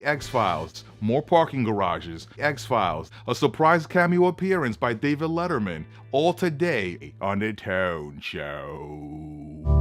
X-Files, more parking garages, X-Files, a surprise cameo appearance by David Letterman, all today on The Tone Show.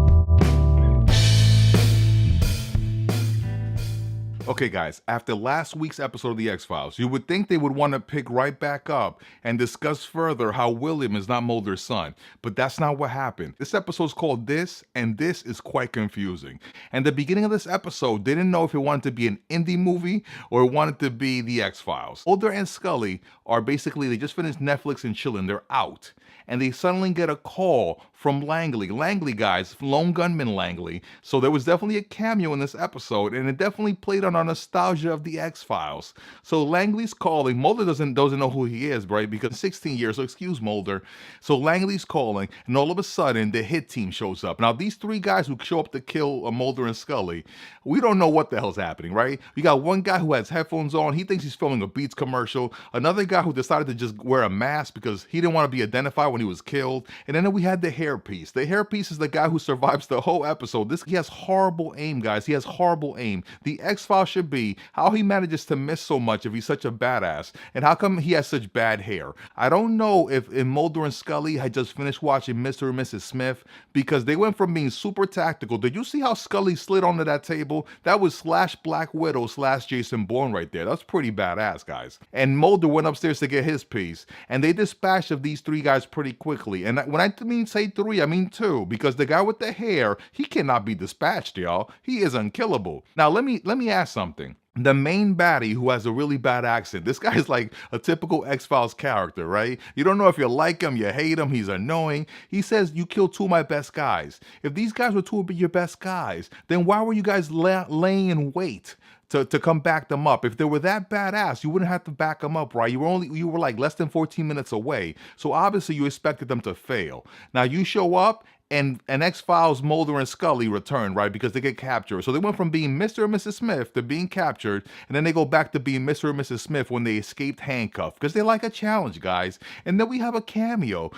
Okay guys, after last week's episode of The X-Files, you would think they would want to pick right back up and discuss further how William is not Mulder's son, but that's not what happened. This episode is called This, and this is quite confusing. And the beginning of this episode didn't know if it wanted to be an indie movie or it wanted to be The X-Files. Mulder and Scully are basically, they just finished Netflix and chilling, they're out. And they suddenly get a call from Langley. Langley, guys, lone gunman Langley. So there was definitely a cameo in this episode, and it definitely played on our nostalgia of the X-Files. So Langley's calling. Mulder doesn't know who he is, right? Because 16 years, so excuse Mulder. So Langley's calling, and all of a sudden, the hit team shows up. Now, these three guys who show up to kill Mulder and Scully, we don't know what the hell's happening, right? We got one guy who has headphones on. He thinks he's filming a Beats commercial. Another guy who decided to just wear a mask because he didn't want to be identified when he was killed. And then we had the hairpiece. The hairpiece is the guy who survives the whole episode. He has horrible aim, guys. He has horrible aim. The X-File should be how he manages to miss so much if he's such a badass. And how come he has such bad hair? I don't know if Mulder and Scully had just finished watching Mr. and Mrs. Smith, because they went from being super tactical. Did you see how Scully slid onto that table? That was slash Black Widow slash Jason Bourne right there. That's pretty badass, guys. And Mulder went upstairs to get his piece. And they dispatched of these three guys pretty quickly. And when I mean say three, I mean two, because the guy with the hair, he cannot be dispatched, y'all. He is unkillable. Now let me ask something. The main baddie who has a really bad accent, this guy is like a typical X-Files character, right? You don't know if you like him, you hate him, he's annoying. He says, you killed two of my best guys. If these guys were two of your best guys, then why were you guys laying in wait to come back them up? If they were that badass, you wouldn't have to back them up, right? You were like less than 14 minutes away. So obviously you expected them to fail. Now you show up, and X-Files, Mulder and Scully return, right? Because they get captured. So they went from being Mr. and Mrs. Smith to being captured, and then they go back to being Mr. and Mrs. Smith when they escaped handcuffed, because they like a challenge, guys. And then we have a cameo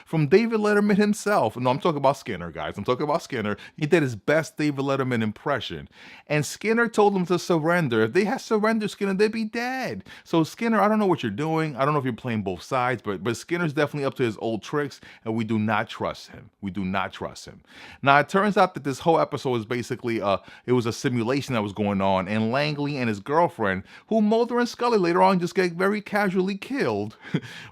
from David Letterman himself. No, I'm talking about Skinner, guys. I'm talking about Skinner. He did his best David Letterman impression. And Skinner told them to surrender. If they had surrendered, Skinner, they'd be dead. So Skinner, I don't know what you're doing. I don't know if you're playing both sides, but Skinner's definitely up to his old tricks, and we do not trust him. We do not trust him. Now, it turns out that this whole episode is basically, it was a simulation that was going on, and Langley and his girlfriend, who Mulder and Scully later on just get very casually killed,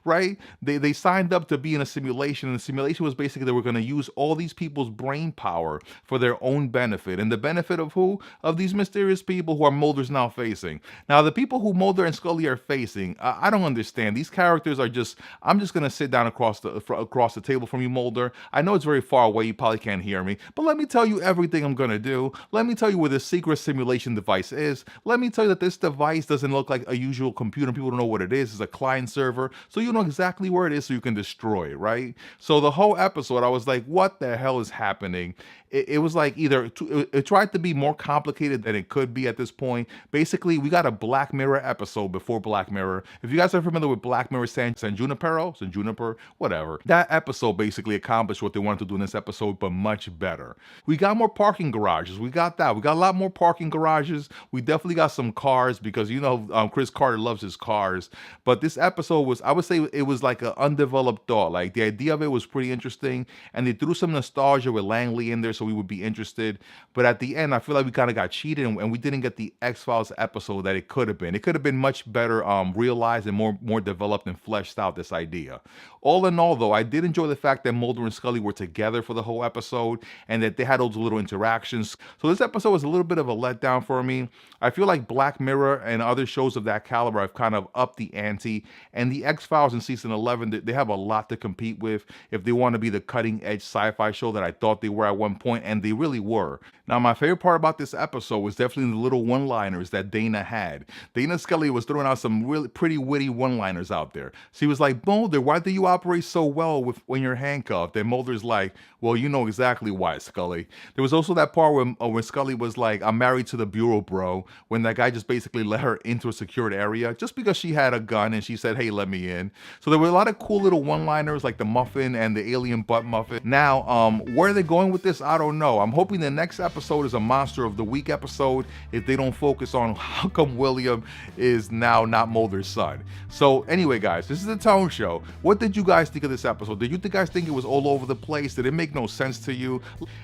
right? They signed up to be in a simulation, and the simulation was basically they were going to use all these people's brain power for their own benefit. And the benefit of who? Of these mysterious people who are Mulder's now facing. Now, the people who Mulder and Scully are facing, I don't understand. These characters are just, I'm just going to sit down across the table from you, Mulder. I know it's very far away, you probably can't hear me, but let me tell you everything I'm gonna do. Let me tell you where the secret simulation device is. Let me tell you that this device doesn't look like a usual computer. People don't know what it is. It's a client server, so you know exactly where it is so you can destroy it, right? So the whole episode, I was like, what the hell is happening? It was like it tried to be more complicated than it could be at this point. Basically, we got a Black Mirror episode before Black Mirror. If you guys are familiar with Black Mirror, San Juniper, whatever. That episode basically accomplished what they wanted to do in this episode, but much better. We got more parking garages. We got that. We got a lot more parking garages. We definitely got some cars because, you know, Chris Carter loves his cars. But this episode was, I would say it was like an undeveloped thought. Like the idea of it was pretty interesting, and they threw some nostalgia with Langley in there so we would be interested. But at the end, I feel like we kind of got cheated, and we didn't get the X-Files episode that it could have been. It could have been much better realized and more developed and fleshed out, this idea. All in all, though, I did enjoy the fact that Mulder and Scully were together for the whole episode and that they had those little interactions. So this episode was a little bit of a letdown for me. I feel like Black Mirror and other shows of that caliber have kind of upped the ante, and the X-Files in season 11, they have a lot to compete with if they want to be the cutting-edge sci-fi show that I thought they were at one point, and they really were. Now, my favorite part about this episode was definitely the little one-liners that Dana had. Dana Scully was throwing out some really pretty witty one-liners out there. She was like, Mulder, why do you operate so well when you're handcuffed? And Mulder's like, well, you know exactly why, Scully. There was also that part when Scully was like, I'm married to the bureau, bro, when that guy just basically let her into a secured area just because she had a gun and she said, hey, let me in. So there were a lot of cool little one-liners like the muffin and the alien butt muffin. Now, where are they going with this? I don't know. I'm hoping the next episode is a Monster of the Week episode if they don't focus on how come William is now not Mulder's son. So anyway, guys, this is the Tone Show. What did you guys think of this episode? Did you guys think it was all over the place? Did it make no sense to you?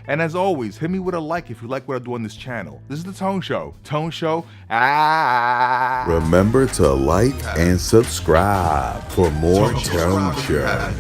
And as always, hit me with a like if you like what I do on this channel. This is the Tone Show. Tone Show. Remember to like and subscribe for more Tone Show.